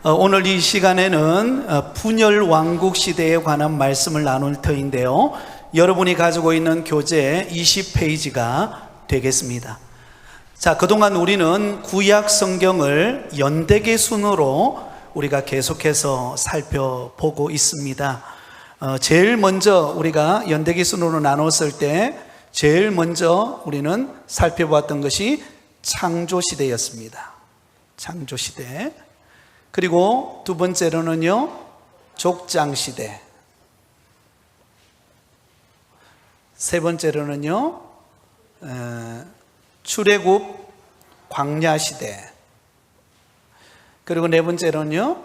오늘 이 시간에는 분열 왕국 시대에 관한 말씀을 나눌 터인데요. 여러분이 가지고 있는 교재 20페이지가 되겠습니다. 자, 그동안 우리는 구약 성경을 연대기 순으로 우리가 계속해서 살펴보고 있습니다. 제일 먼저 우리가 연대기 순으로 나눴을 때 제일 먼저 우리는 살펴보았던 것이 창조시대였습니다. 창조시대. 그리고 두 번째로는요, 족장시대. 세 번째로는요, 출애굽 광야시대. 그리고 네 번째로는요,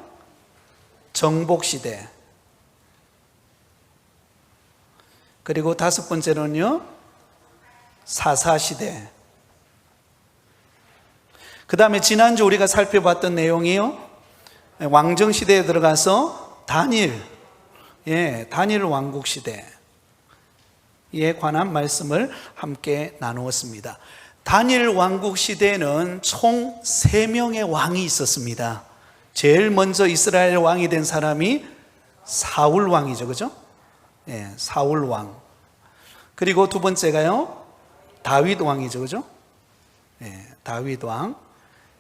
정복시대. 그리고 다섯 번째로는요, 사사시대. 그 다음에 지난주 우리가 살펴봤던 내용이요, 왕정시대에 들어가서 다니엘 왕국 시대에 관한 말씀을 함께 나누었습니다. 다니엘 왕국 시대에는 총 3명의 왕이 있었습니다. 제일 먼저 이스라엘 왕이 된 사람이 사울 왕이죠, 그죠? 사울 왕. 그리고 두 번째가요, 다윗 왕이죠, 그죠? 다윗 왕.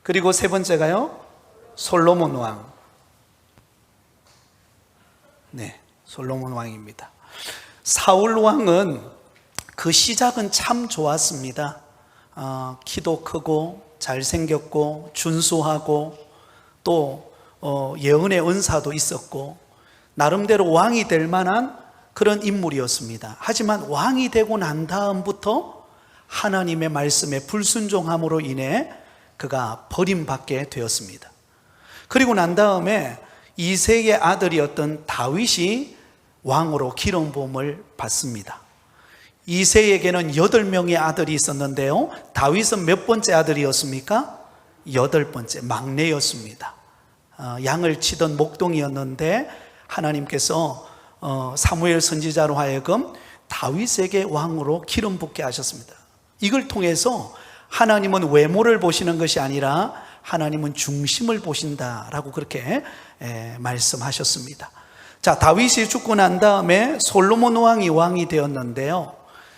그리고 세 번째가요, 솔로몬 왕. 솔로몬 왕입니다. 사울 왕은 그 시작은 참 좋았습니다. 키도 크고 잘생겼고 준수하고 또 예언의 은사도 있었고 나름대로 왕이 될 만한 그런 인물이었습니다. 하지만 왕이 되고 난 다음부터 하나님의 말씀에 불순종함으로 인해 그가 버림받게 되었습니다. 그리고 난 다음에 이새의 아들이었던 다윗이 왕으로 기름 부음을 받습니다. 이새에게는 8명의 아들이 있었는데요, 다윗은 몇 번째 아들이었습니까? 8번째, 막내였습니다. 양을 치던 목동이었는데 하나님께서 사무엘 선지자로 하여금 다윗에게 왕으로 기름 붓게 하셨습니다. 이걸 통해서 하나님은 외모를 보시는 것이 아니라 하나님은 중심을 보신다라고 그렇게 말씀하셨습니다. 자, 다윗이 죽고 난 다음에 솔로몬 왕이 되었는데요,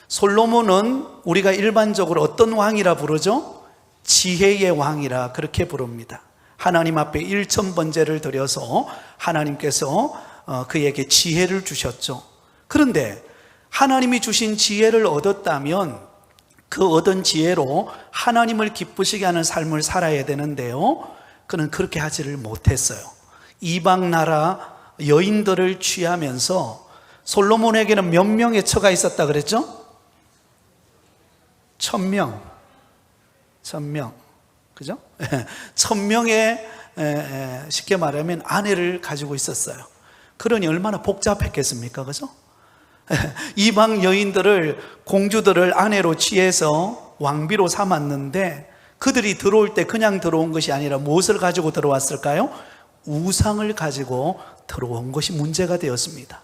솔로몬은 우리가 일반적으로 어떤 왕이라 부르죠? 지혜의 왕이라 그렇게 부릅니다. 하나님 앞에 일천번제를 드려서 하나님께서 그에게 지혜를 주셨죠. 그런데 하나님이 주신 지혜를 얻었다면 그 얻은 지혜로 하나님을 기쁘시게 하는 삶을 살아야 되는데요, 그는 그렇게 하지를 못했어요. 이방 나라 여인들을 취하면서, 솔로몬에게는 몇 명의 처가 있었다 그랬죠? 1000명. 그죠? 1000명의 쉽게 말하면 아내를 가지고 있었어요. 그러니 얼마나 복잡했겠습니까? 그죠? 이방 여인들을, 공주들을 아내로 취해서 왕비로 삼았는데 그들이 들어올 때 그냥 들어온 것이 아니라 무엇을 가지고 들어왔을까요? 우상을 가지고 들어온 것이 문제가 되었습니다.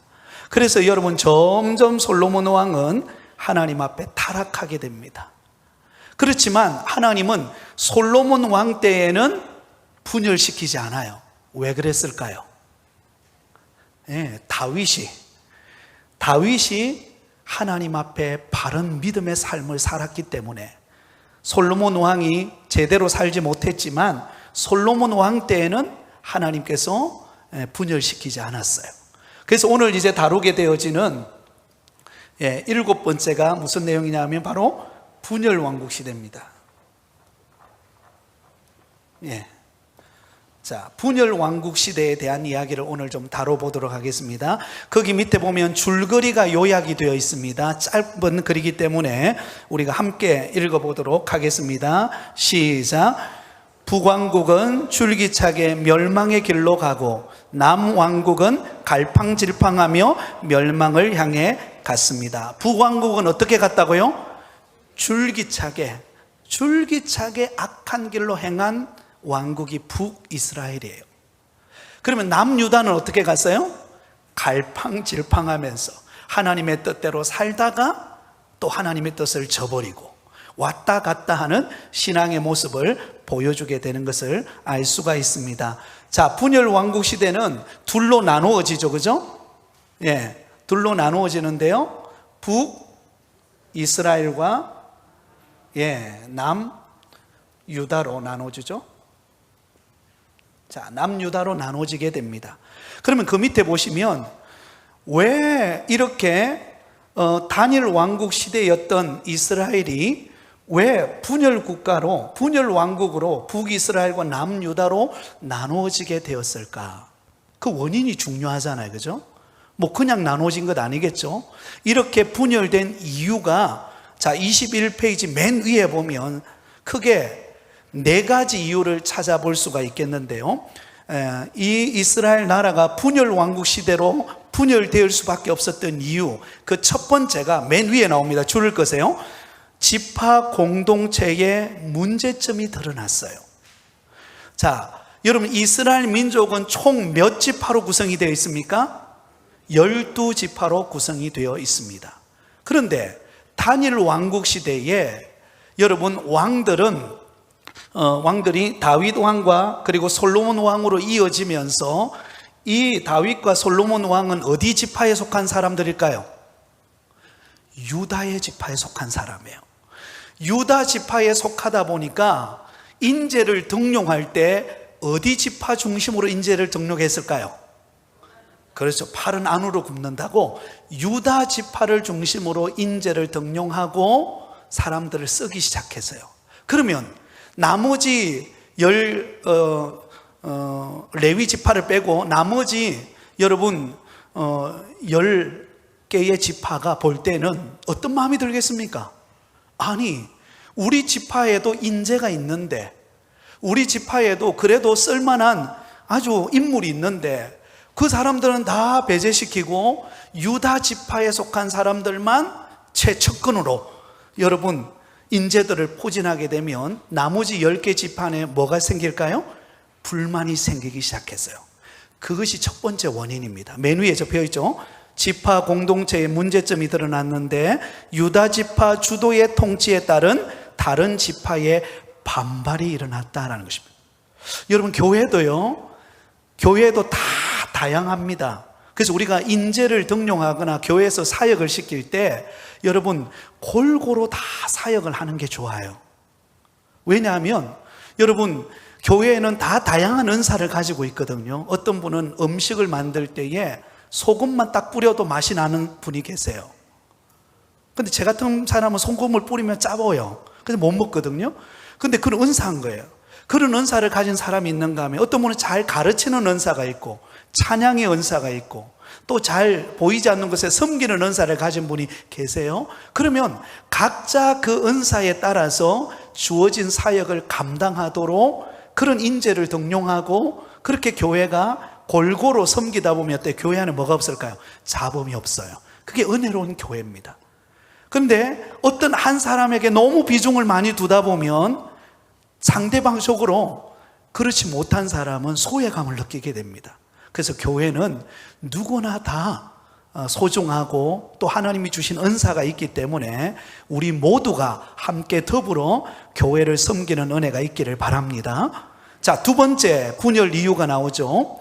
그래서 여러분, 점점 솔로몬 왕은 하나님 앞에 타락하게 됩니다. 그렇지만 하나님은 솔로몬 왕 때에는 분열시키지 않아요. 왜 그랬을까요? 다윗이 하나님 앞에 바른 믿음의 삶을 살았기 때문에 솔로몬 왕이 제대로 살지 못했지만 솔로몬 왕 때에는 하나님께서 분열시키지 않았어요. 그래서 오늘 이제 다루게 되어지는 7번째가 무슨 내용이냐면 바로 분열 왕국 시대입니다. 자, 분열 왕국 시대에 대한 이야기를 오늘 좀 다뤄보도록 하겠습니다. 거기 밑에 보면 줄거리가 요약이 되어 있습니다. 짧은 글이기 때문에 우리가 함께 읽어보도록 하겠습니다. 시작. 북왕국은 줄기차게 멸망의 길로 가고 남왕국은 갈팡질팡하며 멸망을 향해 갔습니다. 북왕국은 어떻게 갔다고요? 줄기차게 악한 길로 행한 왕국이 북이스라엘이에요. 그러면 남유다는 어떻게 갔어요? 갈팡질팡하면서 하나님의 뜻대로 살다가 또 하나님의 뜻을 저버리고 왔다 갔다 하는 신앙의 모습을 보여주게 되는 것을 알 수가 있습니다. 자, 분열 왕국 시대는 둘로 나누어지죠, 그죠? 예, 둘로 나누어지는데요. 북이스라엘과 남유다로 나눠지죠. 자, 남유다로 나눠지게 됩니다. 그러면 그 밑에 보시면 왜 이렇게 단일 왕국 시대였던 이스라엘이 왜 분열 국가로, 분열 왕국으로 북이스라엘과 남유다로 나누어지게 되었을까? 그 원인이 중요하잖아요, 그죠? 뭐 그냥 나눠진 것 아니겠죠? 이렇게 분열된 이유가, 자, 21페이지 맨 위에 보면 크게 4가지 이유를 찾아볼 수가 있겠는데요. 이 이스라엘 나라가 분열 왕국 시대로 분열될 수밖에 없었던 이유, 그 첫 번째가 맨 위에 나옵니다. 줄을 끄세요. 지파 공동체의 문제점이 드러났어요. 자, 여러분, 이스라엘 민족은 총 몇 지파로 구성이 되어 있습니까? 12지파로 구성이 되어 있습니다. 그런데 단일 왕국 시대에 여러분, 왕들이 다윗 왕과 그리고 솔로몬 왕으로 이어지면서 이 다윗과 솔로몬 왕은 어디 지파에 속한 사람들일까요? 유다의 지파에 속한 사람이에요. 유다 지파에 속하다 보니까 인재를 등용할 때 어디 지파 중심으로 인재를 등록했을까요? 그렇죠. 팔은 안으로 굽는다고 유다 지파를 중심으로 인재를 등용하고 사람들을 쓰기 시작했어요. 그러면 나머지 레위 지파를 빼고 나머지 여러분 10개의 지파가 볼 때는 어떤 마음이 들겠습니까? 아니, 우리 지파에도 인재가 있는데, 우리 지파에도 그래도 쓸만한 아주 인물이 있는데 그 사람들은 다 배제시키고 유다 지파에 속한 사람들만 최측근으로 여러분 인재들을 포진하게 되면 나머지 10개 지파에 뭐가 생길까요? 불만이 생기기 시작했어요. 그것이 첫 번째 원인입니다. 맨 위에 적혀있죠. 지파 공동체의 문제점이 드러났는데 유다 지파 주도의 통치에 따른 다른 지파의 반발이 일어났다라는 것입니다. 여러분, 교회도 다 다양합니다. 그래서 우리가 인재를 등용하거나 교회에서 사역을 시킬 때 여러분 골고루 다 사역을 하는 게 좋아요. 왜냐하면 여러분 교회에는 다 다양한 은사를 가지고 있거든요. 어떤 분은 음식을 만들 때에 소금만 딱 뿌려도 맛이 나는 분이 계세요. 근데 제 같은 사람은 소금을 뿌리면 짜보여요. 그래서 못 먹거든요. 근데 그런 은사한 거예요. 그런 은사를 가진 사람이 있는가 하면 어떤 분은 잘 가르치는 은사가 있고 찬양의 은사가 있고 또 잘 보이지 않는 것에 섬기는 은사를 가진 분이 계세요. 그러면 각자 그 은사에 따라서 주어진 사역을 감당하도록 그런 인재를 등용하고 그렇게 교회가 골고루 섬기다 보면 어때요? 교회 안에 뭐가 없을까요? 잡음이 없어요. 그게 은혜로운 교회입니다. 그런데 어떤 한 사람에게 너무 비중을 많이 두다 보면 상대방 속으로 그렇지 못한 사람은 소외감을 느끼게 됩니다. 그래서 교회는 누구나 다 소중하고 또 하나님이 주신 은사가 있기 때문에 우리 모두가 함께 더불어 교회를 섬기는 은혜가 있기를 바랍니다. 자, 두 번째 분열 이유가 나오죠.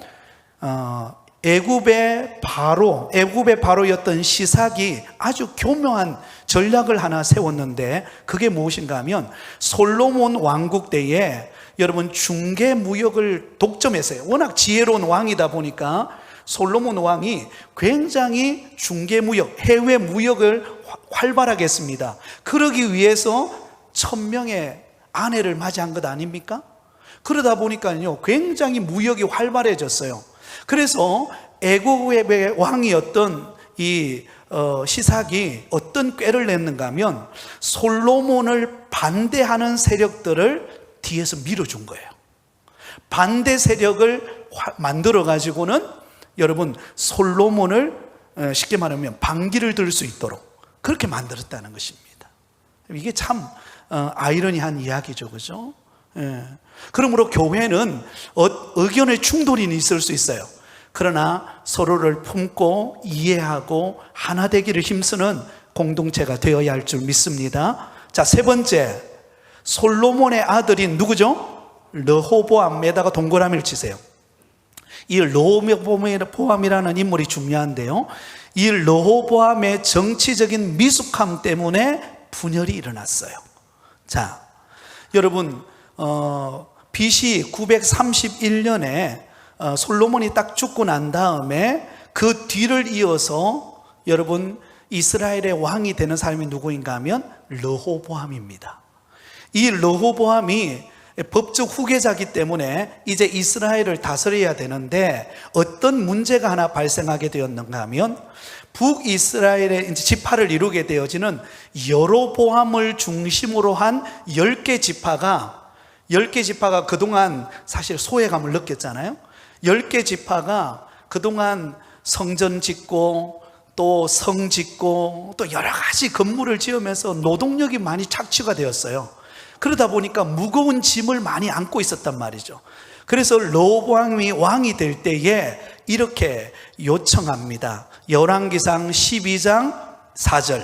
애굽의 바로였던 시삭이 아주 교묘한 전략을 하나 세웠는데 그게 무엇인가 하면 솔로몬 왕국 때에 여러분 중개 무역을 독점했어요. 워낙 지혜로운 왕이다 보니까 솔로몬 왕이 굉장히 중개 무역, 해외 무역을 활발하게 했습니다. 그러기 위해서 1000명의 아내를 맞이한 것 아닙니까? 그러다 보니까요 굉장히 무역이 활발해졌어요. 그래서 애굽의 왕이었던 이 시삭이 어떤 꾀를 냈는가 하면 솔로몬을 반대하는 세력들을 뒤에서 밀어준 거예요. 반대 세력을 만들어 가지고는 여러분 솔로몬을 쉽게 말하면 반기를 들 수 있도록 그렇게 만들었다는 것입니다. 이게 참 아이러니한 이야기죠, 그죠? 그러므로 교회는 의견의 충돌이 있을 수 있어요. 그러나 서로를 품고 이해하고 하나 되기를 힘쓰는 공동체가 되어야 할 줄 믿습니다. 자, 세 번째, 솔로몬의 아들인 누구죠? 르호보암에다가 동그라미를 치세요. 이 르호보암이라는 인물이 중요한데요, 이 르호보암의 정치적인 미숙함 때문에 분열이 일어났어요. 자, 여러분, BC 931년에 솔로몬이 딱 죽고 난 다음에 그 뒤를 이어서 여러분 이스라엘의 왕이 되는 사람이 누구인가 하면 르호보암입니다. 이 르호보암이 법적 후계자이기 때문에 이제 이스라엘을 다스려야 되는데 어떤 문제가 하나 발생하게 되었는가 하면 북이스라엘의 이제 지파를 이루게 되어지는 여로보암을 중심으로 한 10개 지파가 그동안 사실 소외감을 느꼈잖아요. 10개 지파가 그동안 성전 짓고 또 성 짓고 또 여러 가지 건물을 지으면서 노동력이 많이 착취가 되었어요. 그러다 보니까 무거운 짐을 많이 안고 있었단 말이죠. 그래서 르호보암이 왕이 될 때에 이렇게 요청합니다. 열왕기상 12장 4절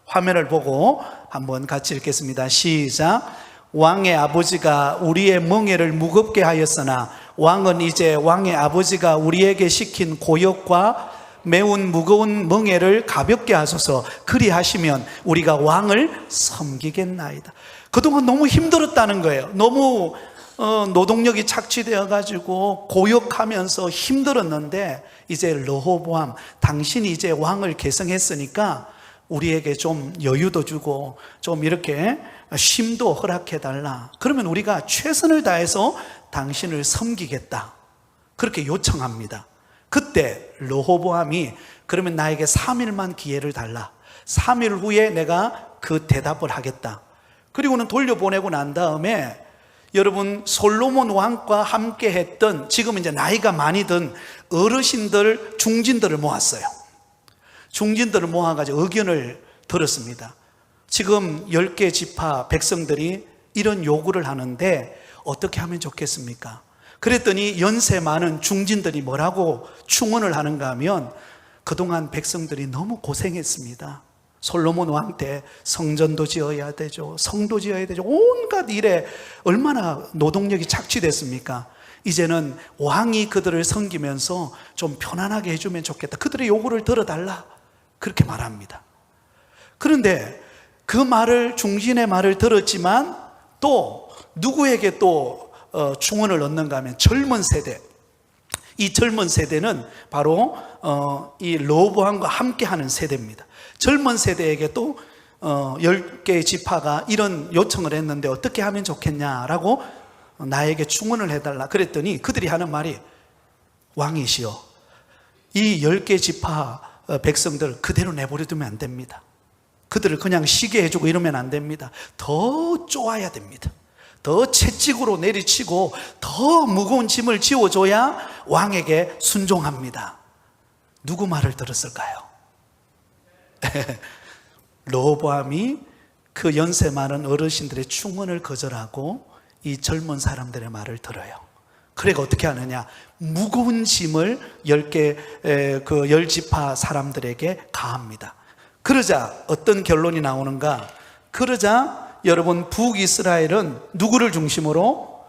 화면을 보고 한번 같이 읽겠습니다. 시작. 왕의 아버지가 우리의 멍에를 무겁게 하였으나 왕은 이제 왕의 아버지가 우리에게 시킨 고역과 매운 무거운 멍에를 가볍게 하소서. 그리하시면 우리가 왕을 섬기겠나이다. 그동안 너무 힘들었다는 거예요. 너무 노동력이 착취되어 가지고 고역하면서 힘들었는데 이제 르호보암, 당신이 이제 왕을 계승했으니까 우리에게 좀 여유도 주고 좀 이렇게 쉼도 허락해 달라. 그러면 우리가 최선을 다해서 당신을 섬기겠다. 그렇게 요청합니다. 그때 르호보암이 그러면 나에게 3일만 기회를 달라. 3일 후에 내가 그 대답을 하겠다. 그리고는 돌려보내고 난 다음에 여러분 솔로몬 왕과 함께 했던 지금 이제 나이가 많이 든 어르신들, 중진들을 모았어요. 중진들을 모아가지고 의견을 들었습니다. 지금 10개 지파 백성들이 이런 요구를 하는데 어떻게 하면 좋겠습니까? 그랬더니 연세 많은 중진들이 뭐라고 충언을 하는가 하면 그동안 백성들이 너무 고생했습니다. 솔로몬 왕 때 성전도 지어야 되죠, 성도 지어야 되죠, 온갖 일에 얼마나 노동력이 착취됐습니까? 이제는 왕이 그들을 섬기면서 좀 편안하게 해주면 좋겠다. 그들의 요구를 들어달라. 그렇게 말합니다. 그런데 그 말을, 중진의 말을 들었지만 또 누구에게 또 충언을 얻는가 하면 젊은 세대. 이 젊은 세대는 바로 이 르호보암과 함께하는 세대입니다. 젊은 세대에게 또 10개의 지파가 이런 요청을 했는데 어떻게 하면 좋겠냐라고 나에게 충언을 해달라. 그랬더니 그들이 하는 말이, 왕이시여, 이 10개 지파 백성들 그대로 내버려 두면 안 됩니다. 그들을 그냥 쉬게 해주고 이러면 안 됩니다. 더 쪼아야 됩니다. 더 채찍으로 내리치고 더 무거운 짐을 지워줘야 왕에게 순종합니다. 누구 말을 들었을까요? 르호보암이 그 연세 많은 어르신들의 충언을 거절하고 이 젊은 사람들의 말을 들어요. 그러니까 어떻게 하느냐, 무거운 짐을 10개 그 10지파 사람들에게 가합니다. 그러자 어떤 결론이 나오는가? 그러자 여러분 북이스라엘은 누구를 중심으로?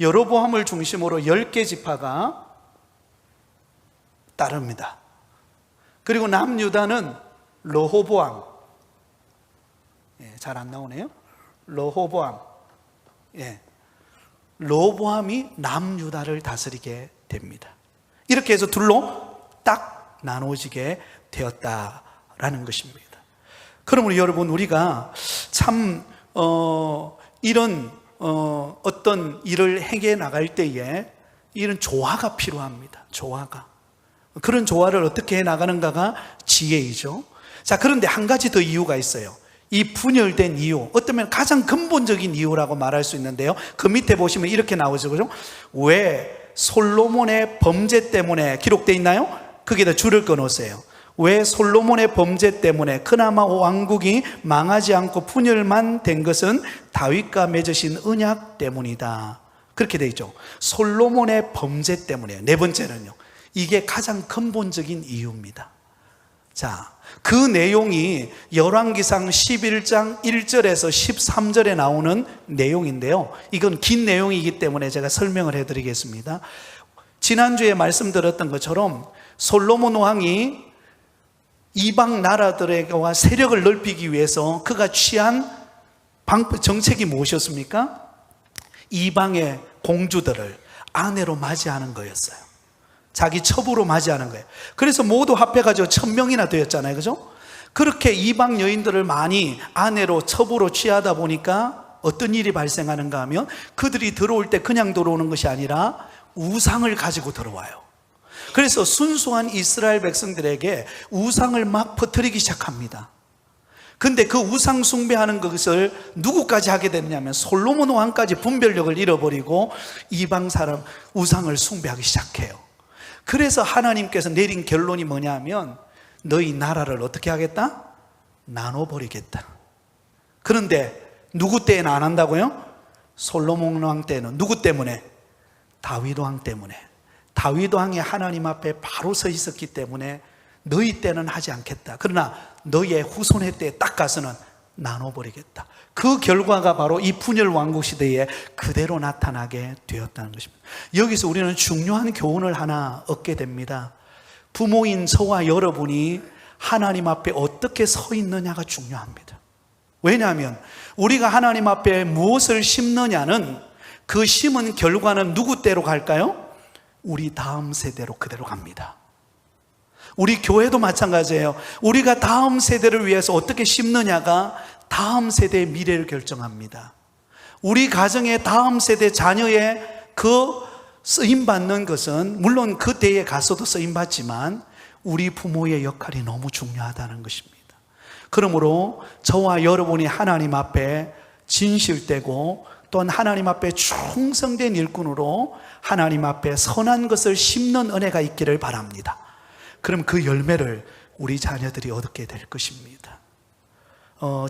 여로보암을 중심으로 10개 지파가 따릅니다. 그리고 남유다는 르호보암, 잘 안 나오네요. 르호보암, 르호보암이 남유다를 다스리게 됩니다. 이렇게 해서 둘로 딱 나눠지게 되었다라는 것입니다. 그러므로 여러분, 우리가 참 이런 어떤 일을 행해 나갈 때에 이런 조화가 필요합니다. 조화가. 그런 조화를 어떻게 해 나가는가가 지혜이죠. 자, 그런데 한 가지 더 이유가 있어요. 이 분열된 이유, 어쩌면 가장 근본적인 이유라고 말할 수 있는데요, 그 밑에 보시면 이렇게 나오죠. 그죠? 왜 솔로몬의 범죄 때문에 기록되어 있나요? 거기다 줄을 꺼놓으세요. 왜 솔로몬의 범죄 때문에 그나마 왕국이 망하지 않고 분열만 된 것은 다윗과 맺으신 언약 때문이다. 그렇게 되어 있죠. 솔로몬의 범죄 때문에. 네 번째는요, 이게 가장 근본적인 이유입니다. 자, 그 내용이 열왕기상 11장 1절에서 13절에 나오는 내용인데요. 이건 긴 내용이기 때문에 제가 설명을 해드리겠습니다. 지난주에 말씀드렸던 것처럼 솔로몬 왕이 이방 나라들과 세력을 넓히기 위해서 그가 취한 정책이 무엇이었습니까? 이방의 공주들을 아내로 맞이하는 거였어요. 자기 첩으로 맞이하는 거예요. 그래서 모두 합해가지고 1000명이나 되었잖아요. 그죠? 그렇게 이방 여인들을 많이 아내로 첩으로 취하다 보니까 어떤 일이 발생하는가 하면 그들이 들어올 때 그냥 들어오는 것이 아니라 우상을 가지고 들어와요. 그래서 순수한 이스라엘 백성들에게 우상을 막 퍼뜨리기 시작합니다. 근데 그 우상 숭배하는 것을 누구까지 하게 됐냐면 솔로몬 왕까지 분별력을 잃어버리고 이방 사람 우상을 숭배하기 시작해요. 그래서 하나님께서 내린 결론이 뭐냐면 너희 나라를 어떻게 하겠다? 나눠버리겠다. 그런데 누구 때에는 안 한다고요? 솔로몬 왕 때는. 누구 때문에? 다윗 왕 때문에. 다윗 왕이 하나님 앞에 바로 서 있었기 때문에 너희 때는 하지 않겠다. 그러나 너희의 후손의 때에 딱 가서는 나눠버리겠다. 그 결과가 바로 이 분열 왕국 시대에 그대로 나타나게 되었다는 것입니다. 여기서 우리는 중요한 교훈을 하나 얻게 됩니다. 부모인 저와 여러분이 하나님 앞에 어떻게 서 있느냐가 중요합니다. 왜냐하면 우리가 하나님 앞에 무엇을 심느냐는 그 심은 결과는 누구 때로 갈까요? 우리 다음 세대로 그대로 갑니다. 우리 교회도 마찬가지예요. 우리가 다음 세대를 위해서 어떻게 심느냐가 다음 세대의 미래를 결정합니다. 우리 가정의 다음 세대 자녀의 그 쓰임받는 것은 물론 그 때에 가서도 쓰임받지만 우리 부모의 역할이 너무 중요하다는 것입니다. 그러므로 저와 여러분이 하나님 앞에 진실되고 또한 하나님 앞에 충성된 일꾼으로 하나님 앞에 선한 것을 심는 은혜가 있기를 바랍니다. 그럼 그 열매를 우리 자녀들이 얻게 될 것입니다.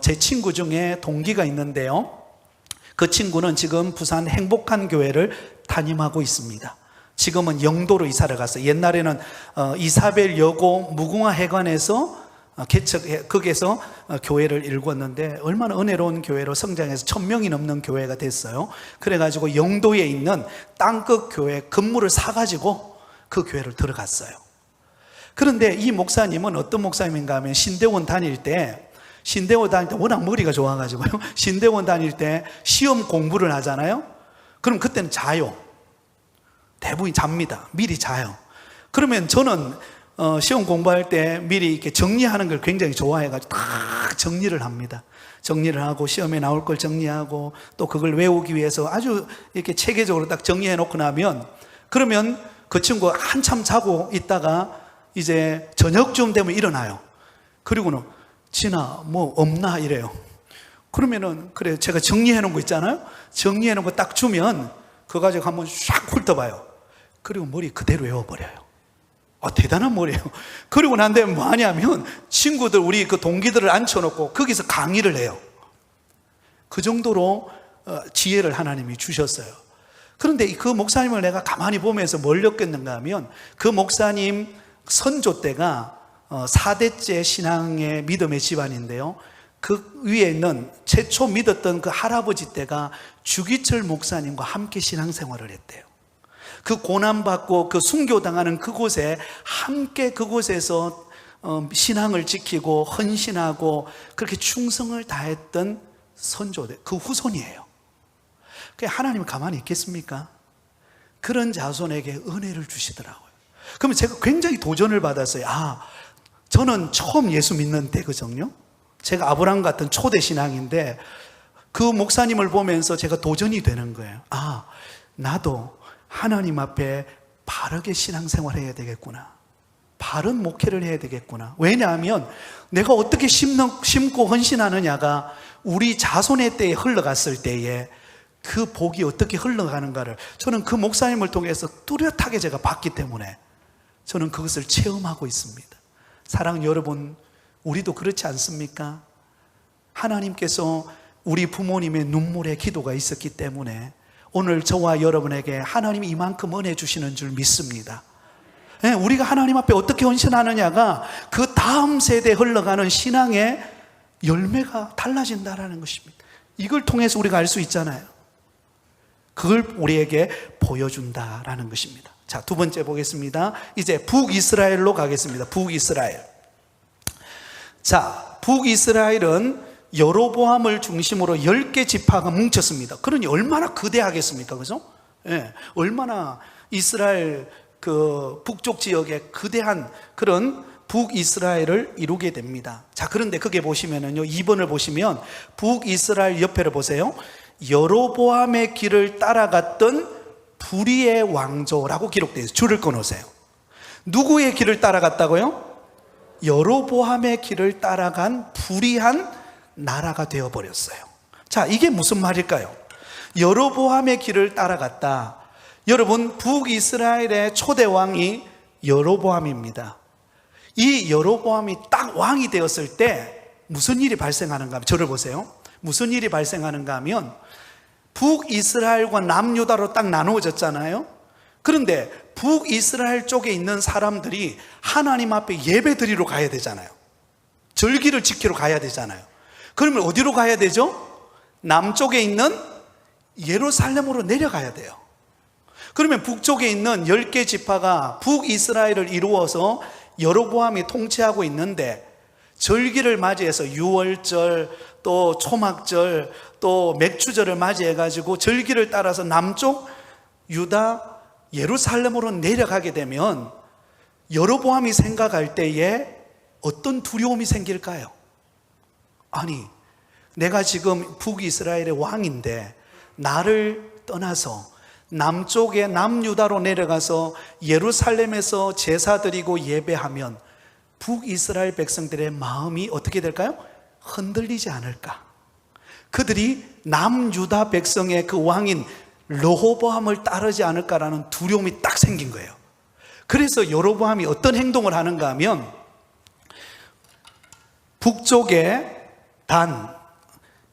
제 친구 중에 동기가 있는데요. 그 친구는 지금 부산 행복한 교회를 담임하고 있습니다. 지금은 영도로 이사를 갔어요. 옛날에는 이사벨 여고 무궁화 해관에서 거기에서 교회를 일궜는데 얼마나 은혜로운 교회로 성장해서 1000명이 넘는 교회가 됐어요. 그래가지고 영도에 있는 땅끝 교회 건물을 사가지고 그 교회를 들어갔어요. 그런데 이 목사님은 어떤 목사님인가 하면 신대원 다닐 때 워낙 머리가 좋아가지고요. 신대원 다닐 때 시험 공부를 하잖아요. 그럼 그때는 자요. 대부분 잡니다. 미리 자요. 그러면 저는 시험 공부할 때 미리 이렇게 정리하는 걸 굉장히 좋아해가지고 다 정리를 합니다. 정리를 하고 시험에 나올 걸 정리하고 또 그걸 외우기 위해서 아주 이렇게 체계적으로 딱 정리해 놓고 나면 그러면 그 친구가 한참 자고 있다가 이제 저녁쯤 되면 일어나요. 그리고는 진아 뭐 없나 이래요. 그러면은 그래 제가 정리해 놓은 거 있잖아요. 정리해 놓은 거 딱 주면 그거 가지고 한번 샥 훑어봐요. 그리고 머리 그대로 외워버려요. 대단한 머리예요. 그리고 난 다음에 뭐 하냐면 친구들 우리 그 동기들을 앉혀놓고 거기서 강의를 해요. 그 정도로 지혜를 하나님이 주셨어요. 그런데 그 목사님을 내가 가만히 보면서 뭘 느꼈는가 하면 그 목사님 선조 때가 4대째 신앙의 믿음의 집안인데요. 그 위에 있는 최초 믿었던 그 할아버지 때가 주기철 목사님과 함께 신앙생활을 했대요. 그 고난받고 그 순교당하는 그곳에 함께 그곳에서 신앙을 지키고 헌신하고 그렇게 충성을 다했던 선조들, 그 후손이에요. 하나님은 가만히 있겠습니까? 그런 자손에게 은혜를 주시더라고요. 그러면 제가 굉장히 도전을 받았어요. 저는 처음 예수 믿는 때거든요. 제가 아브라함 같은 초대 신앙인데 그 목사님을 보면서 제가 도전이 되는 거예요. 나도 하나님 앞에 바르게 신앙생활 해야 되겠구나. 바른 목회를 해야 되겠구나. 왜냐하면 내가 어떻게 심고 헌신하느냐가 우리 자손의 때에 흘러갔을 때에 그 복이 어떻게 흘러가는가를 저는 그 목사님을 통해서 뚜렷하게 제가 봤기 때문에 저는 그것을 체험하고 있습니다. 사랑하는 여러분, 우리도 그렇지 않습니까? 하나님께서 우리 부모님의 눈물의 기도가 있었기 때문에 오늘 저와 여러분에게 하나님이 이만큼 은혜 주시는 줄 믿습니다. 우리가 하나님 앞에 어떻게 헌신하느냐가 그 다음 세대에 흘러가는 신앙의 열매가 달라진다라는 것입니다. 이걸 통해서 우리가 알 수 있잖아요. 그걸 우리에게 보여준다라는 것입니다. 자, 두 번째 보겠습니다. 이제 북이스라엘로 가겠습니다. 북이스라엘. 자, 북이스라엘은 여로보암을 중심으로 10개 지파가 뭉쳤습니다. 그러니 얼마나 거대하겠습니까? 그죠? 얼마나 이스라엘 그 북쪽 지역에 거대한 그런 북이스라엘을 이루게 됩니다. 자, 그런데 거기에 보시면은요, 2번을 보시면 북이스라엘 옆에를 보세요. 여로보암의 길을 따라갔던 불의의 왕조라고 기록되어 있어요. 줄을 끊으세요. 누구의 길을 따라갔다고요? 여로보암의 길을 따라간 불의한 나라가 되어버렸어요. 자, 이게 무슨 말일까요? 여로보암의 길을 따라갔다. 여러분, 북이스라엘의 초대 왕이 여로보암입니다. 이 여로보암이 딱 왕이 되었을 때 무슨 일이 발생하는가 하면, 저를 보세요. 무슨 일이 발생하는가 하면 북이스라엘과 남유다로 딱 나누어졌잖아요. 그런데 북이스라엘 쪽에 있는 사람들이 하나님 앞에 예배 드리러 가야 되잖아요. 절기를 지키러 가야 되잖아요. 그러면 어디로 가야 되죠? 남쪽에 있는 예루살렘으로 내려가야 돼요. 그러면 북쪽에 있는 10개 지파가 북이스라엘을 이루어서 여로보암이 통치하고 있는데, 절기를 맞이해서 유월절, 또 초막절, 또 맥주절을 맞이해가지고 절기를 따라서 남쪽 유다 예루살렘으로 내려가게 되면 여로보암이 생각할 때에 어떤 두려움이 생길까요? 아니, 내가 지금 북이스라엘의 왕인데 나를 떠나서 남쪽에 남유다로 내려가서 예루살렘에서 제사 드리고 예배하면 북이스라엘 백성들의 마음이 어떻게 될까요? 흔들리지 않을까? 그들이 남유다 백성의 그 왕인 르호보암을 따르지 않을까라는 두려움이 딱 생긴 거예요. 그래서 여로보암이 어떤 행동을 하는가 하면, 북쪽에 단,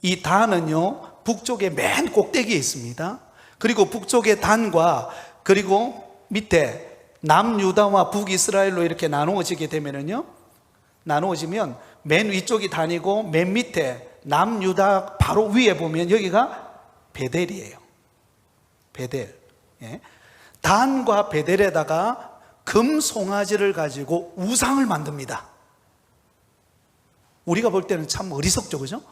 이 단은요 북쪽에 맨 꼭대기에 있습니다. 그리고 북쪽의 단과 그리고 밑에 남유다와 북이스라엘로 이렇게 나누어지게 되면은요, 나누어지면 맨 위쪽이 단이고 맨 밑에 남유다 바로 위에 보면 여기가 베델이에요. 베델. 단과 베델에다가 금송아지를 가지고 우상을 만듭니다. 우리가 볼 때는 참 어리석죠, 그죠?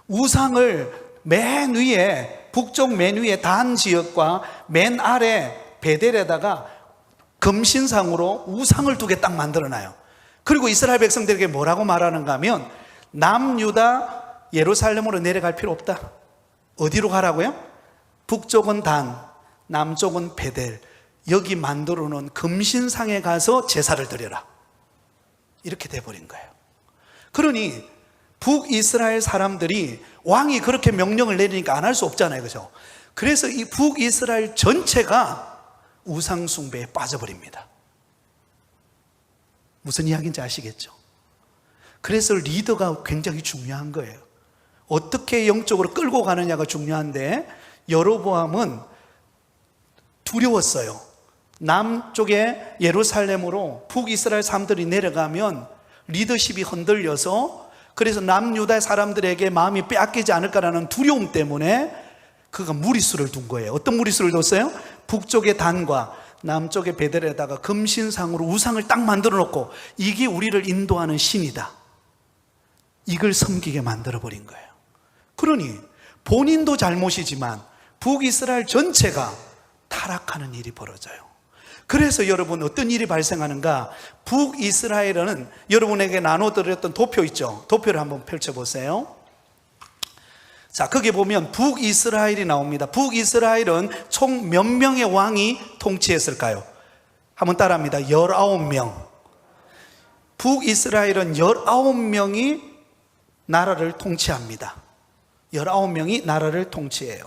우상을 맨 위에, 북쪽 맨 위에 단 지역과 맨 아래 베델에다가 금신상으로 우상을 2개 딱 만들어놔요. 그리고 이스라엘 백성들에게 뭐라고 말하는가 하면, 남유다 예루살렘으로 내려갈 필요 없다. 어디로 가라고요? 북쪽은 단, 남쪽은 베델, 여기 만들어 놓은 금신상에 가서 제사를 드려라. 이렇게 돼버린 거예요. 그러니 북이스라엘 사람들이 왕이 그렇게 명령을 내리니까 안 할 수 없잖아요, 그죠? 그래서 이 북이스라엘 전체가 우상 숭배에 빠져버립니다. 무슨 이야기인지 아시겠죠? 그래서 리더가 굉장히 중요한 거예요. 어떻게 영적으로 끌고 가느냐가 중요한데, 여로보암은 두려웠어요. 남쪽에 예루살렘으로 북이스라엘 사람들이 내려가면 리더십이 흔들려서, 그래서 남유다 사람들에게 마음이 빼앗기지 않을까라는 두려움 때문에 그가 무리수를 둔 거예요. 어떤 무리수를 뒀어요? 북쪽의 단과 남쪽의 베델에다가 금신상으로 우상을 딱 만들어 놓고, 이게 우리를 인도하는 신이다, 이걸 섬기게 만들어 버린 거예요. 그러니 본인도 잘못이지만 북이스라엘 전체가 타락하는 일이 벌어져요. 그래서 여러분, 어떤 일이 발생하는가? 북이스라엘은 여러분에게 나눠드렸던 도표 있죠? 도표를 한번 펼쳐보세요. 자, 거기 보면 북이스라엘이 나옵니다. 북이스라엘은 총 몇 명의 왕이 통치했을까요? 한번 따라합니다. 19명. 북이스라엘은 19명이 나라를 통치합니다. 19명이 나라를 통치해요.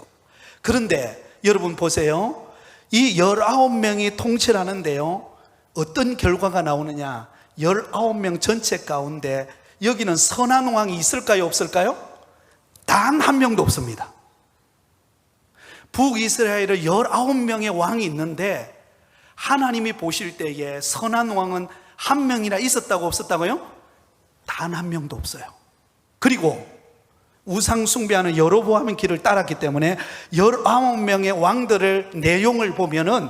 그런데 여러분 보세요. 이 19명이 통치를 하는데요, 어떤 결과가 나오느냐? 19명 전체 가운데 여기는 선한 왕이 있을까요, 없을까요? 단 한 명도 없습니다. 북이스라엘에 19명의 왕이 있는데 하나님이 보실 때에 선한 왕은 한 명이나 있었다고 없었다고요? 단 한 명도 없어요. 그리고 우상 숭배하는 여로보암의 길을 따랐기 때문에 19명의 왕들의 내용을 보면은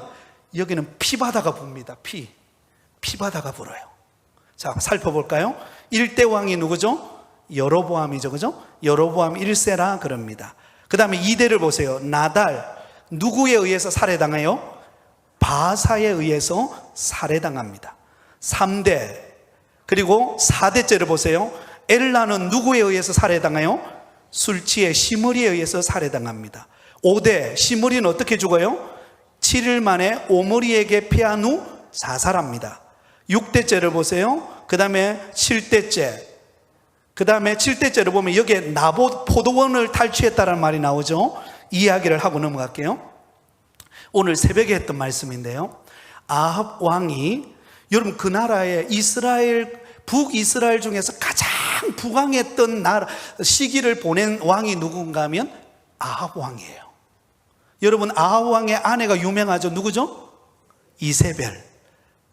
여기는 피바다가 붑니다. 피바다가 불어요. 자, 살펴볼까요? 1대 왕이 누구죠? 여로보암이죠. 그죠? 여로보암 1세라 그럽니다. 그 다음에 2대를 보세요. 나달, 누구에 의해서 살해당해요? 바사에 의해서 살해당합니다. 3대, 그리고 4대째를 보세요. 엘라는 누구에 의해서 살해당해요? 술 취해 시므리에 의해서 살해당합니다. 5대, 시므리는 어떻게 죽어요? 7일 만에 오므리에게 패한 후 자살합니다. 6대째를 보세요. 그 다음에 7대째, 그 다음에 7대째를 보면 여기에 나봇 포도원을 탈취했다는 말이 나오죠. 이야기를 하고 넘어갈게요. 오늘 새벽에 했던 말씀인데요, 아합 왕이, 여러분 그 나라에 이스라엘, 북이스라엘 중에서 가장 부강했던 시기를 보낸 왕이 누군가 하면 아합 왕이에요. 여러분 아합 왕의 아내가 유명하죠. 누구죠? 이세벨,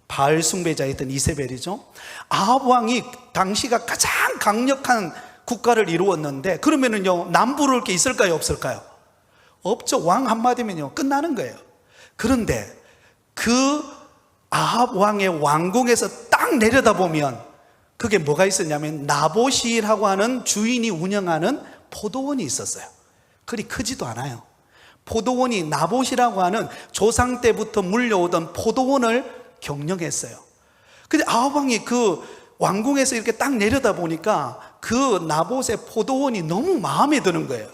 바알 숭배자였던 이세벨이죠. 아합 왕이 당시가 가장 강력한 국가를 이루었는데, 그러면은요 남부를 게 있을까요 없을까요? 없죠. 왕 한마디면요 끝나는 거예요. 그런데 그 아합 왕의 왕궁에서 딱 내려다보면 그게 뭐가 있었냐면 나봇이라고 하는 주인이 운영하는 포도원이 있었어요. 그리 크지도 않아요. 포도원이 나봇이라고 하는 조상 때부터 물려오던 포도원을 경영했어요. 근데 아합 왕이 그 왕궁에서 이렇게 딱 내려다보니까 그 나봇의 포도원이 너무 마음에 드는 거예요.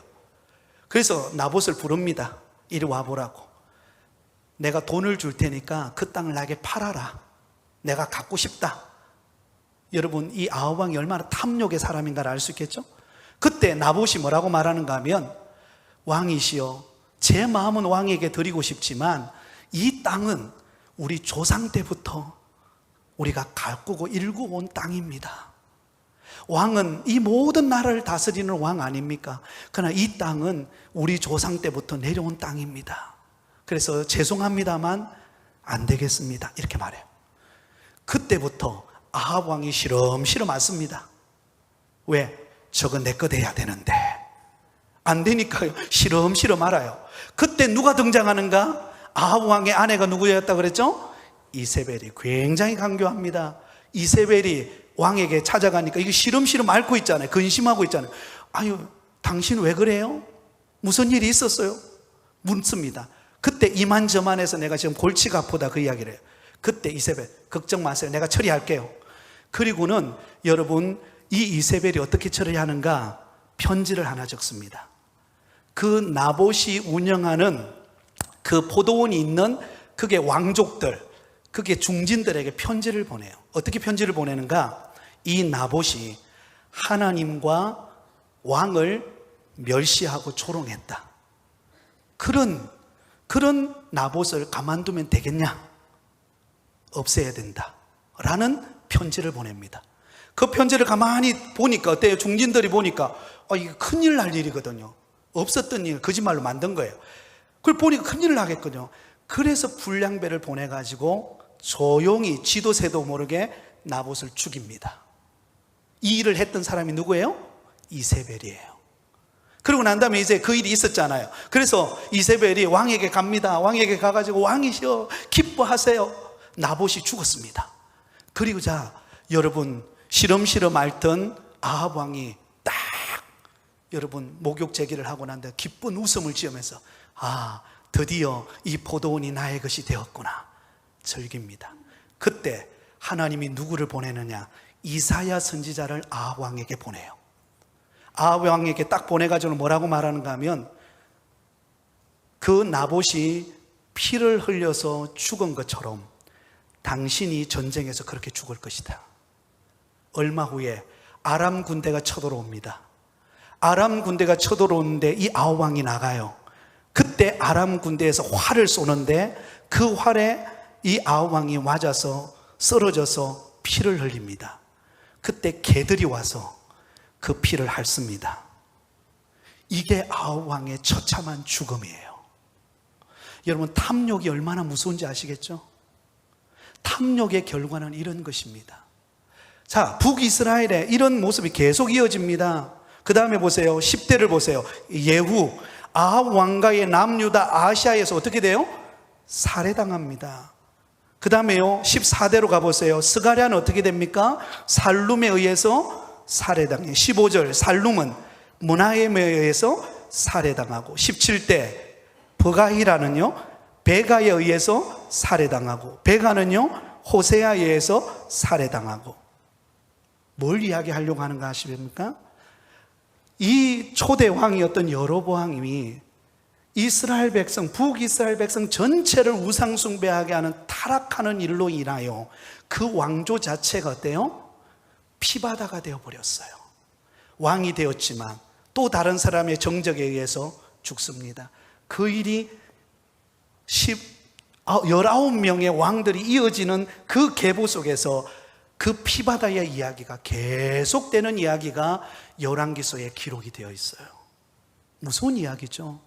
그래서 나봇을 부릅니다. 이리 와보라고. 내가 돈을 줄 테니까 그 땅을 나에게 팔아라. 내가 갖고 싶다. 여러분 이 아합 왕이 얼마나 탐욕의 사람인가를 알 수 있겠죠? 그때 나봇이 뭐라고 말하는가 하면, 왕이시여, 제 마음은 왕에게 드리고 싶지만 이 땅은 우리 조상 때부터 우리가 가꾸고 일구고 온 땅입니다. 왕은 이 모든 나라를 다스리는 왕 아닙니까? 그러나 이 땅은 우리 조상 때부터 내려온 땅입니다. 그래서 죄송합니다만 안 되겠습니다. 이렇게 말해요. 그때부터 아합 왕이 시름시름 맞습니다. 왜? 저거 내 거 돼야 되는데 안 되니까요. 시름시름 알아요. 그때 누가 등장하는가? 아합 왕의 아내가 누구였다고 그랬죠? 이세벨이. 굉장히 강교합니다. 이세벨이 왕에게 찾아가니까 이거 시름시름 앓고 있잖아요. 근심하고 있잖아요. 아유, 당신 왜 그래요? 무슨 일이 있었어요? 묻습니다. 그때 이만저만해서 내가 지금 골치가 아프다 그 이야기를 해요. 그때 이세벨, 걱정 마세요. 내가 처리할게요. 그리고는 여러분 이 이세벨이 어떻게 처리하는가? 편지를 하나 적습니다. 그 나봇이 운영하는 그 포도원이 있는 그게 왕족들, 그게 중진들에게 편지를 보내요. 어떻게 편지를 보내는가? 이 나봇이 하나님과 왕을 멸시하고 조롱했다. 그런 나봇을 가만두면 되겠냐? 없애야 된다 라는 편지를 보냅니다. 그 편지를 가만히 보니까 어때요? 중진들이 보니까 이게 큰일 날 일이거든요. 없었던 일 거짓말로 만든 거예요. 그걸 보니까 큰일 나겠거든요. 그래서 불량배를 보내가지고 조용히 지도새도 모르게 나봇을 죽입니다. 이 일을 했던 사람이 누구예요? 이세벨이에요. 그리고 난 다음에 이제 그 일이 있었잖아요. 그래서 이세벨이 왕에게 갑니다. 왕에게 가가지고 왕이시여 기뻐하세요. 나봇이 죽었습니다. 그리고 자 여러분 시름시름 앓던 아합 왕이 딱 여러분 목욕 제기를 하고 난 다음에 기쁜 웃음을 지으면서 드디어 이 포도원이 나의 것이 되었구나 즐깁니다. 그때 하나님이 누구를 보내느냐? 이사야 선지자를 아합 왕에게 보내요. 아합 왕에게 딱 보내가지고 뭐라고 말하는가 하면, 그 나봇이 피를 흘려서 죽은 것처럼 당신이 전쟁에서 그렇게 죽을 것이다. 얼마 후에 아람 군대가 쳐들어옵니다. 아람 군대가 쳐들어오는데 이 아합 왕이 나가요. 그때 아람 군대에서 활을 쏘는데 그 활에 이 아합 왕이 맞아서 쓰러져서 피를 흘립니다. 그때 개들이 와서 그 피를 핥습니다. 이게 아합 왕의 처참한 죽음이에요. 여러분 탐욕이 얼마나 무서운지 아시겠죠? 탐욕의 결과는 이런 것입니다. 자, 북이스라엘의 이런 모습이 계속 이어집니다. 그 다음에 보세요. 10대를 보세요. 예후, 아합 왕가의 남유다 아시아에서 어떻게 돼요? 살해당합니다. 그 다음에요, 14대로 가보세요. 스가랴는 어떻게 됩니까? 살룸에 의해서 살해당해요. 15절, 살룸은 문하엠에 의해서 살해당하고, 17대 버가히라는요, 베가에 의해서 살해당하고, 베가는요, 호세아에 의해서 살해당하고. 뭘 이야기하려고 하는가 하십니까? 이 초대 왕이었던 여로보암이 이스라엘 백성, 북이스라엘 백성 전체를 우상 숭배하게 하는 타락하는 일로 인하여 그 왕조 자체가 어때요? 피바다가 되어버렸어요. 왕이 되었지만 또 다른 사람의 정적에 의해서 죽습니다. 그 일이 19명의 왕들이 이어지는 그 계보 속에서 그 피바다의 이야기가 계속되는 이야기가 열왕기서에 기록이 되어 있어요. 무서운 이야기죠.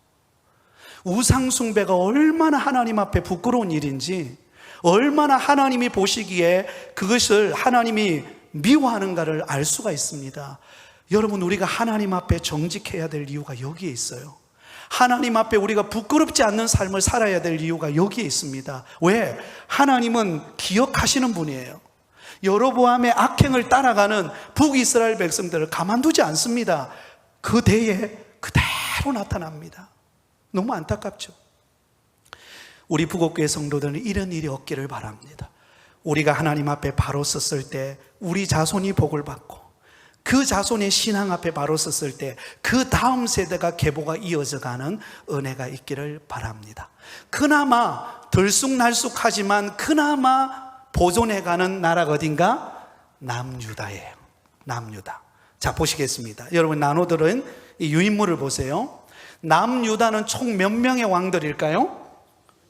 우상숭배가 얼마나 하나님 앞에 부끄러운 일인지, 얼마나 하나님이 보시기에 그것을 하나님이 미워하는가를 알 수가 있습니다. 여러분, 우리가 하나님 앞에 정직해야 될 이유가 여기에 있어요. 하나님 앞에 우리가 부끄럽지 않는 삶을 살아야 될 이유가 여기에 있습니다. 왜? 하나님은 기억하시는 분이에요. 여로보암의 악행을 따라가는 북이스라엘 백성들을 가만두지 않습니다. 그 대에 그대로 나타납니다. 너무 안타깝죠. 우리 북옥교회 성도들은 이런 일이 없기를 바랍니다. 우리가 하나님 앞에 바로 섰을 때 우리 자손이 복을 받고, 그 자손의 신앙 앞에 바로 섰을 때 그 다음 세대가 계보가 이어져 가는 은혜가 있기를 바랍니다. 그나마 들쑥날쑥하지만 그나마 보존해가는 나라가 어딘가? 남유다예요. 남유다. 자, 보시겠습니다. 여러분, 나노들은 이 유인물을 보세요. 남유다는 총 몇 명의 왕들일까요?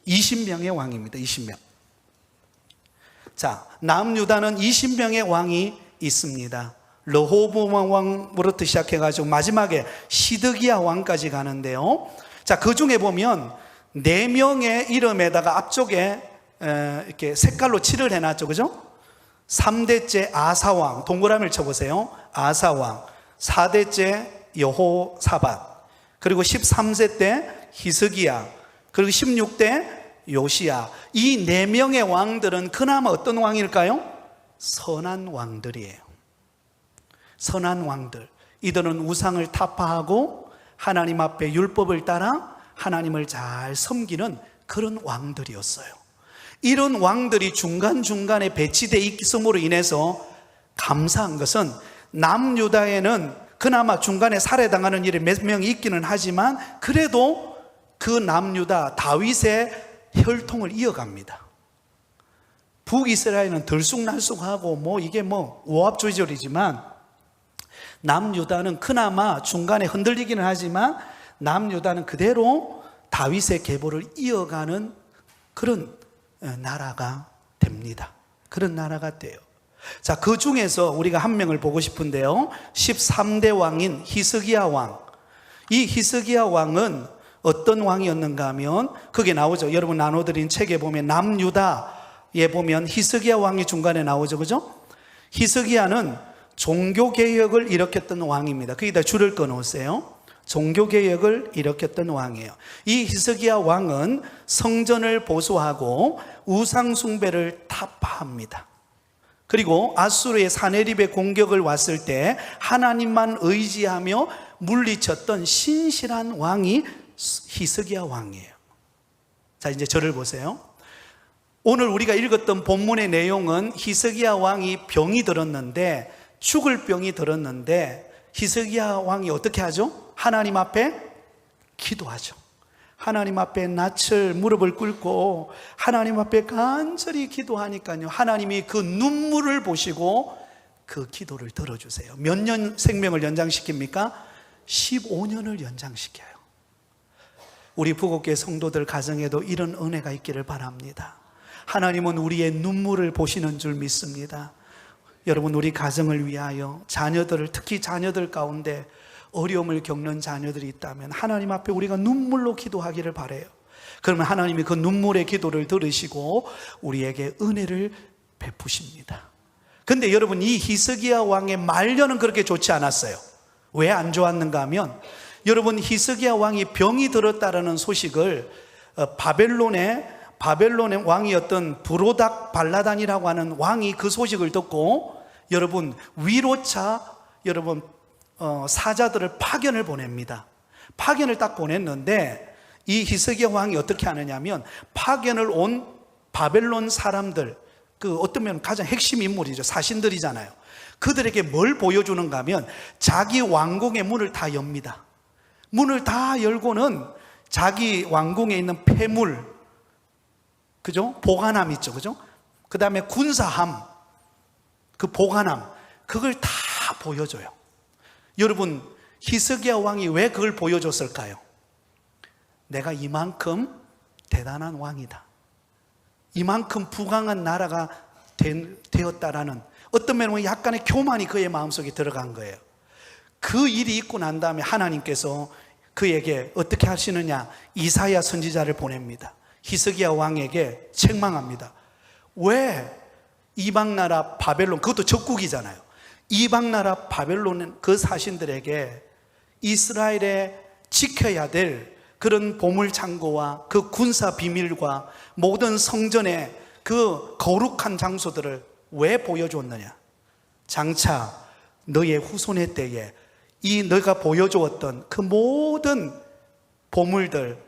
20명의 왕입니다. 20명. 자, 남유다는 20명의 왕이 있습니다. 르호보암 왕부터 시작해가지고 마지막에 시드기야 왕까지 가는데요. 자, 그 중에 보면 4명의 이름에다가 앞쪽에 이렇게 색깔로 칠을 해놨죠. 그죠? 3대째 아사왕, 동그라미를 쳐보세요. 아사왕. 4대째 여호사밧. 그리고 13세 때 히스기야. 그리고 16대 요시야. 이 4명의 왕들은 그나마 어떤 왕일까요? 선한 왕들이에요. 선한 왕들. 이들은 우상을 타파하고 하나님 앞에 율법을 따라 하나님을 잘 섬기는 그런 왕들이었어요. 이런 왕들이 중간중간에 배치되어 있음으로 인해서 감사한 것은 남유다에는 그나마 중간에 살해당하는 일이 몇 명이 있기는 하지만 그래도 그 남유다 다윗의 혈통을 이어갑니다. 북이스라엘은 들쑥날쑥하고 이게 오합조절이지만 남유다는 그나마 중간에 흔들리기는 하지만 남유다는 그대로 다윗의 계보를 이어가는 그런 나라가 됩니다. 그런 나라가 돼요. 자, 그 중에서 우리가 한 명을 보고 싶은데요. 13대 왕인 히스기야 왕. 이 히스기야 왕은 어떤 왕이었는가 하면 거기에 나오죠. 여러분 나눠드린 책에 보면 남유다에 보면 히스기야 왕이 중간에 나오죠. 그죠? 히스기야는 종교개혁을 일으켰던 왕입니다. 거기다 줄을 꺼놓으세요. 종교개혁을 일으켰던 왕이에요. 이 히스기야 왕은 성전을 보수하고 우상숭배를 타파합니다. 그리고 아수르의 사네립의 공격을 왔을 때 하나님만 의지하며 물리쳤던 신실한 왕이 히스기야 왕이에요. 자, 이제 저를 보세요. 오늘 우리가 읽었던 본문의 내용은 히스기야 왕이 병이 들었는데, 죽을 병이 들었는데 히스기야 왕이 어떻게 하죠? 하나님 앞에 기도하죠. 하나님 앞에 낯을 무릎을 꿇고 하나님 앞에 간절히 기도하니까요, 하나님이 그 눈물을 보시고 그 기도를 들어주세요. 몇 년 생명을 연장시킵니까? 15년을 연장시켜요. 우리 북옥교회 성도들 가정에도 이런 은혜가 있기를 바랍니다. 하나님은 우리의 눈물을 보시는 줄 믿습니다. 여러분, 우리 가정을 위하여 자녀들을, 특히 자녀들 가운데 어려움을 겪는 자녀들이 있다면 하나님 앞에 우리가 눈물로 기도하기를 바라요. 그러면 하나님이 그 눈물의 기도를 들으시고 우리에게 은혜를 베푸십니다. 근데 여러분, 이 히스기야 왕의 말년은 그렇게 좋지 않았어요. 왜 안 좋았는가 하면, 여러분, 히스기야 왕이 병이 들었다라는 소식을 바벨론의 왕이었던 브로닥 발라단이라고 하는 왕이 그 소식을 듣고 여러분 위로차 사자들을 파견을 보냅니다. 파견을 딱 보냈는데 이 히스기야 왕이 어떻게 하느냐면, 파견을 온 바벨론 사람들, 어떤 면은 가장 핵심 인물이죠. 사신들이잖아요. 그들에게 뭘 보여주는가 하면 자기 왕궁의 문을 다 엽니다. 문을 다 열고는 자기 왕궁에 있는 폐물, 그죠? 보관함 있죠, 그죠? 그 다음에 군사함, 그 보관함, 그걸 다 보여줘요. 여러분, 히스기야 왕이 왜 그걸 보여줬을까요? 내가 이만큼 대단한 왕이다, 이만큼 부강한 나라가 되었다라는 어떤 면은 약간의 교만이 그의 마음속에 들어간 거예요. 그 일이 있고 난 다음에 하나님께서 그에게 어떻게 하시느냐, 이사야 선지자를 보냅니다. 히스기야 왕에게 책망합니다. 왜 이방나라 바벨론, 그것도 적국이잖아요. 이방나라 바벨론 그 사신들에게 이스라엘에 지켜야 될 그런 보물창고와 그 군사 비밀과 모든 성전의 그 거룩한 장소들을 왜 보여줬느냐? 장차 너의 후손의 때에 이 너가 보여주었던 그 모든 보물들,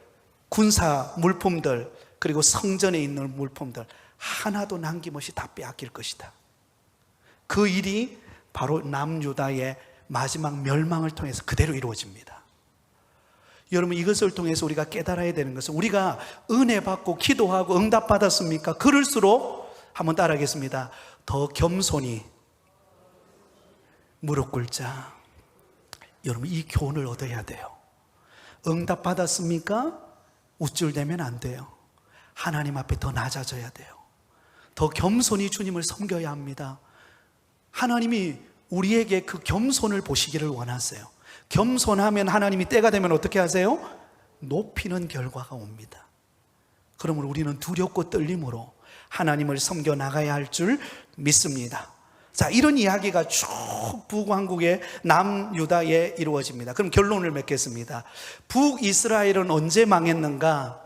군사 물품들, 그리고 성전에 있는 물품들 하나도 남김없이 다 빼앗길 것이다. 그 일이 바로 남유다의 마지막 멸망을 통해서 그대로 이루어집니다. 여러분, 이것을 통해서 우리가 깨달아야 되는 것은, 우리가 은혜 받고 기도하고 응답 받았습니까? 그럴수록, 한번 따라하겠습니다, 더 겸손히 무릎 꿇자. 여러분, 이 교훈을 얻어야 돼요. 응답 받았습니까? 우쭐대면 안 돼요. 하나님 앞에 더 낮아져야 돼요. 더 겸손히 주님을 섬겨야 합니다. 하나님이 우리에게 그 겸손을 보시기를 원하세요. 겸손하면 하나님이 때가 되면 어떻게 하세요? 높이는 결과가 옵니다. 그러면 우리는 두렵고 떨림으로 하나님을 섬겨 나가야 할 줄 믿습니다. 자, 이런 이야기가 쭉 북왕국의 남유다에 이루어집니다. 그럼 결론을 맺겠습니다. 북이스라엘은 언제 망했는가?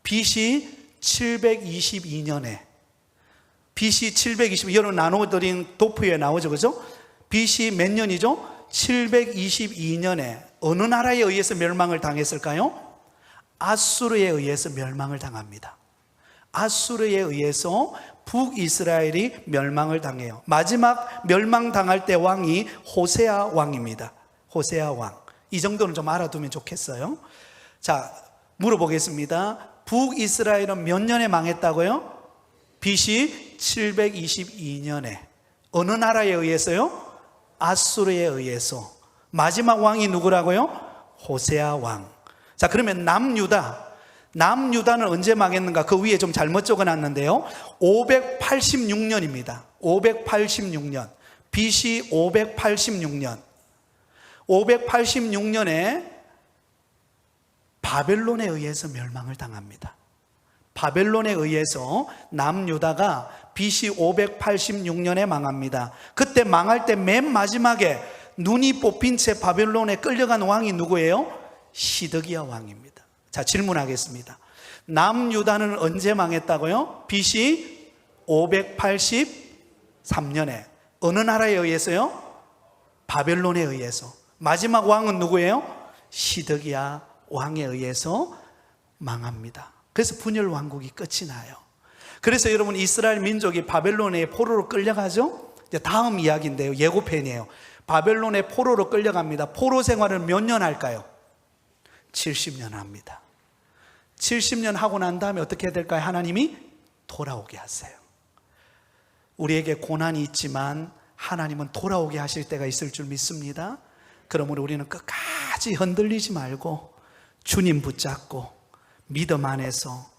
BC 722년에, BC 722, 여러분 나눠드린 도표에 나오죠, 그죠? BC 몇 년이죠? 722년에 어느 나라에 의해서 멸망을 당했을까요? 아수르에 의해서 멸망을 당합니다. 아수르에 의해서 북이스라엘이 멸망을 당해요. 마지막 멸망당할 때 왕이 호세아 왕입니다. 호세아 왕. 이 정도는 좀 알아두면 좋겠어요. 자, 물어보겠습니다. 북이스라엘은 몇 년에 망했다고요? BC 722년에 어느 나라에 의해서요? 아수르에 의해서. 마지막 왕이 누구라고요? 호세아 왕. 자, 그러면 남유다는 언제 망했는가? 그 위에 좀 잘못 적어놨는데요, 586년입니다 586년, BC 586년 586년에 바벨론에 의해서 멸망을 당합니다. 바벨론에 의해서 남유다가 BC 586년에 망합니다. 그때 망할 때 맨 마지막에 눈이 뽑힌 채 바벨론에 끌려간 왕이 누구예요? 시드기야 왕입니다. 자, 질문하겠습니다. 남유다는 언제 망했다고요? BC 583년에 어느 나라에 의해서요? 바벨론에 의해서. 마지막 왕은 누구예요? 시드기야 왕에 의해서 망합니다. 그래서 분열 왕국이 끝이 나요. 그래서 여러분, 이스라엘 민족이 바벨론의 포로로 끌려가죠? 이제 다음 이야기인데요, 예고편이에요. 바벨론의 포로로 끌려갑니다. 포로 생활을 몇 년 할까요? 70년 합니다. 70년 하고 난 다음에 어떻게 해야 될까요? 하나님이 돌아오게 하세요. 우리에게 고난이 있지만 하나님은 돌아오게 하실 때가 있을 줄 믿습니다. 그러므로 우리는 끝까지 흔들리지 말고 주님 붙잡고 믿음 안에서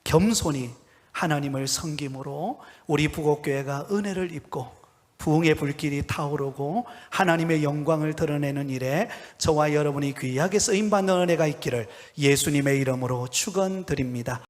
겸손히 하나님을 섬김으로 우리 부곡교회가 은혜를 입고 부흥의 불길이 타오르고 하나님의 영광을 드러내는 일에 저와 여러분이 귀하게 쓰임받는 은혜가 있기를 예수님의 이름으로 축원드립니다.